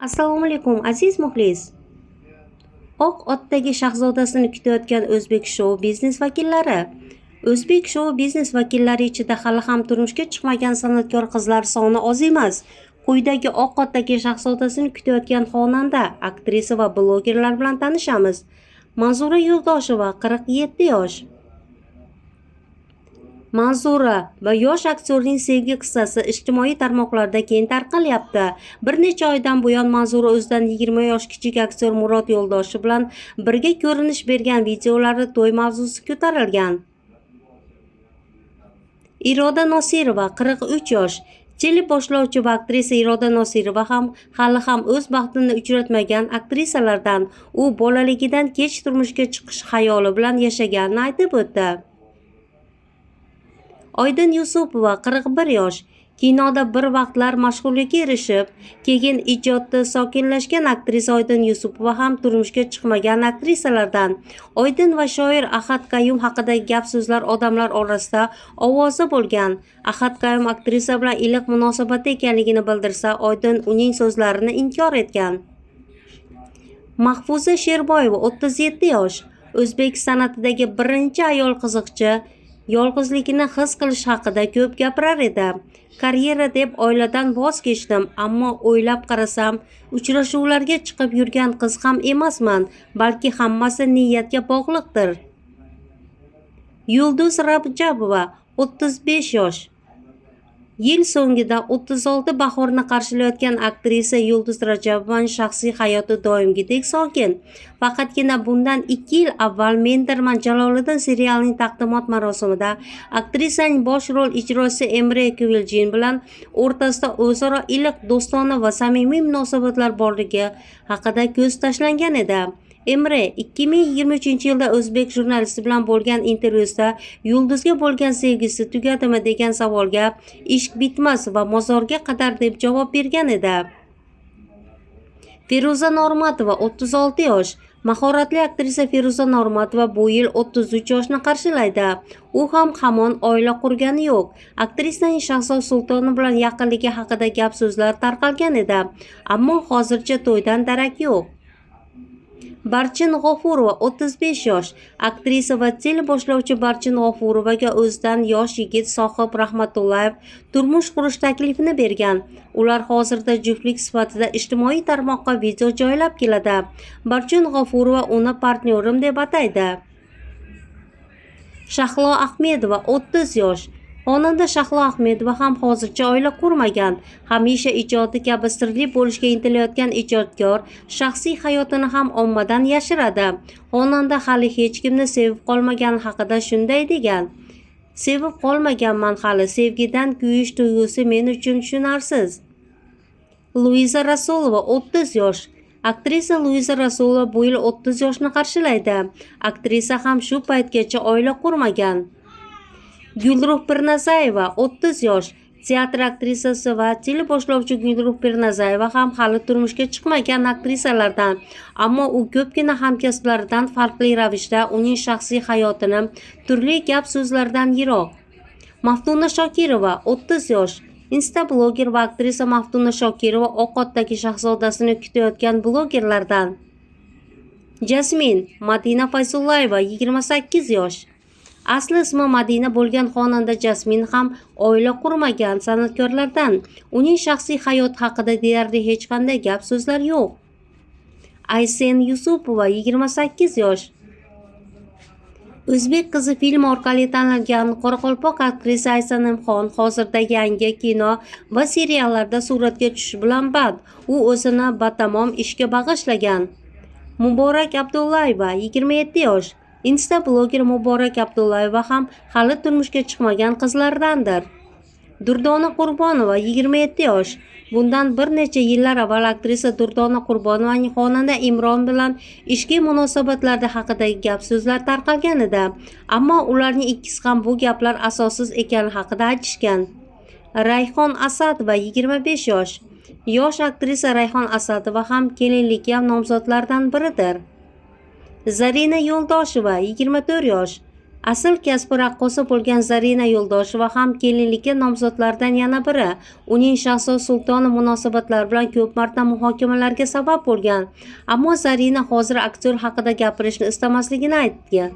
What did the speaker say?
Assalomu alaykum aziz muxlis. Oq otdagi shahzodasini kutayotgan o'zbek shou-biznes vakillari. O'zbek shou-biznes vakillari ichida hali ham turmushga chiqmagan san'atkor qizlar soni oz emas. Quyidagi oq otdagi shahzodasini kutayotgan xonanda, aktrisa va blogerlar bilan tanishamiz. Manzura Yo'ldosheva 47 yosh. Manzura va yosh aktyorning sevgi qissasi ijtimoiy tarmoqlarda keng tarqalyapti. Bir necha oydan buyon Manzura o'zidan 20 yosh kichik aktyor Murod Yo'ldoshev bilan birga ko'rinish bergan videolarida to'y mavzusi ko'tarilgan. Iroda Nosirova 43 yosh. Teleboshlovchi va aktrisa Iroda Nosirova ham hali ham o'z baxtini uchratmagan aktrisalardan. U bolaligidan kech turmushga chiqish xayoli bilan yashaganini aytib o'tdi. Oydin Yusupova 41 yosh. Kinoda bir vaqtlar mashhurlikka erishib, keyin ijodda sokinlashgan aktrisa Oydin Yusupova ham turmushga chiqmagan aktrisalardan. Oydin va shoir Ahad Qayum haqidagi gap-so'zlar odamlar orasida ovoza bo'lgan. Ahad Qayum aktrisa bilan iliq munosabatda ekanligini bildirsa, Oydin uning so'zlarini inkor etgan. Mahfuza Sherboyeva 37 yosh. O'zbek san'atidagi birinchi ayol qiziqchi yolg'izlikni his qilish haqida ko'p gapirar edi. Karyera deb oiladan voz kechdim, ammo o'ylab qarasam, uchrashuvlarga chiqib yurgan qiz ham emasman, balki hammasi niyatga bog'liqdir. Yulduz Rajabova 35 yosh. Yil so'ngida 36 bahorni qarshilayotgan aktrisa Yulduz Rajabovaning shaxsiy hayoti doimgidek sokin. Faqatgina bundan 2 yil avval Mendirman Jaloliddin serialining taqdimot marosimida aktrisaning bosh rol ijrochisi Emre Kviljian bilan o'rtasida o'zaro iliq, do'stona va samimiy munosabatlar borligi haqida ko'z tashlangan edi. Emre 2023-yilda o'zbek jurnalisti bilan bo'lgan intervyusida Yulduzga bo'lgan sevgisi tugadimi degan savolga "Ishq bitmas va mozorga qadar" deb javob bergan edi. Feruza Normatova 36 yosh. Mahoratli aktrisa Feruza Normatova bu yil 33 yoshni qarshilaydi. U ham hamon oila qurgani yo'q. Aktrisaning Shahzoda Sultonov bilan yaqinligi haqida gap-so'zlar tarqalgan edi, ammo hozircha to'ydan darak yo'q. Barchin G'ofurova 35 yosh. Aktrisa va teleboshlovchi Barchin G'ofurovaga o'zidan yosh yigit Sohib Rahmatullayev turmush qurish taklifini bergan. Ular hozirda juftlik sifatida ijtimoiy tarmoqqa video joylab keladi. Barchin G'ofurova uni partnyorim deb ataydi. Shahlo Ahmedova 30 yosh. Xonanda Shahlo Ahmedova ham hozircha oila qurmagan. Hamisha ijodi kabi sirli bo'lishga intilayotgan ijodkor shaxsiy hayotini ham ommadan yashiradi. Xonanda hali hech kimni sevib qolmagani haqida shunday degan: "Sevib qolmaganman hali, sevgidan kuyish tuyg'usi men uchun tushunarsiz." Luiza Rasulova 30 yosh. Aktrisa Luiza Rasulova bu yil 30 yoshni qarshilaydi. Aktrisa ham shu paytgacha oila qurmagan. Gulruh Pirnazayeva 30 yosh. Teatr aktrisasi va teleboshlovchi Gulruh Pirnazayeva ham hali turmushga chiqmagan aktrisalardan, ammo u ko'pgina hamkasblaridan farqli ravishda uning shaxsiy hayotini turli gap-so'zlardan yiroq. Maftuna Shokirova 30 yosh. Instabloger va aktrisa Maftuna Shokirova oq otdagi shahzodasini kutayotgan blogerlardan. Jasmin Madina Fayzullayeva 28 yosh. Asli ismi Madina bo'lgan xonanda Jasmin ham oila qurmagan san'atkorlardan. Uning shaxsiy hayoti haqida deyarli hech qanday gap-so'zlar yo'q. Aysen Yusupova 28 yosh. O'zbek qizi film orqali tanilgan qoraqalpoq aktrisa Aysen Nimxon hozirda yangi kino va seriallarda suratga tushish bilan band. U o'zini batamom ishga bag'ishlagan. Muborak Abdullayeva 27 yosh. Instabloger Muborak Abdullayeva ham hali turmushga chiqmagan qizlardandir. Durdona Qurbonova 27 yosh. Bundan bir necha yillar avval aktrisa Durdona Qurbonovaning xonanda Imron bilan ishqiy munosabatlarda haqidagi gap-so'zlar tarqalgan edi, ammo ularning ikkisi ham bu gaplar asossiz ekani haqida aytishgan. Rayhon Asadova 25 yosh. Yosh aktrisa Rayhon Asadova ham kelinlikka nomzodlardan biridir. Zarina Yo'ldosheva 24 yosh. Asl kasbi raqqosa bo'lgan Zarina Yo'ldosheva ham kelinlikka nomzodlardan yana biri. Uning Shahzoda Sultonov munosabatlari bilan ko'p marta muhokamalarga sabab bo'lgan. Ammo Zarina hozir aktyor haqida gapirishni istamasligini aytgan.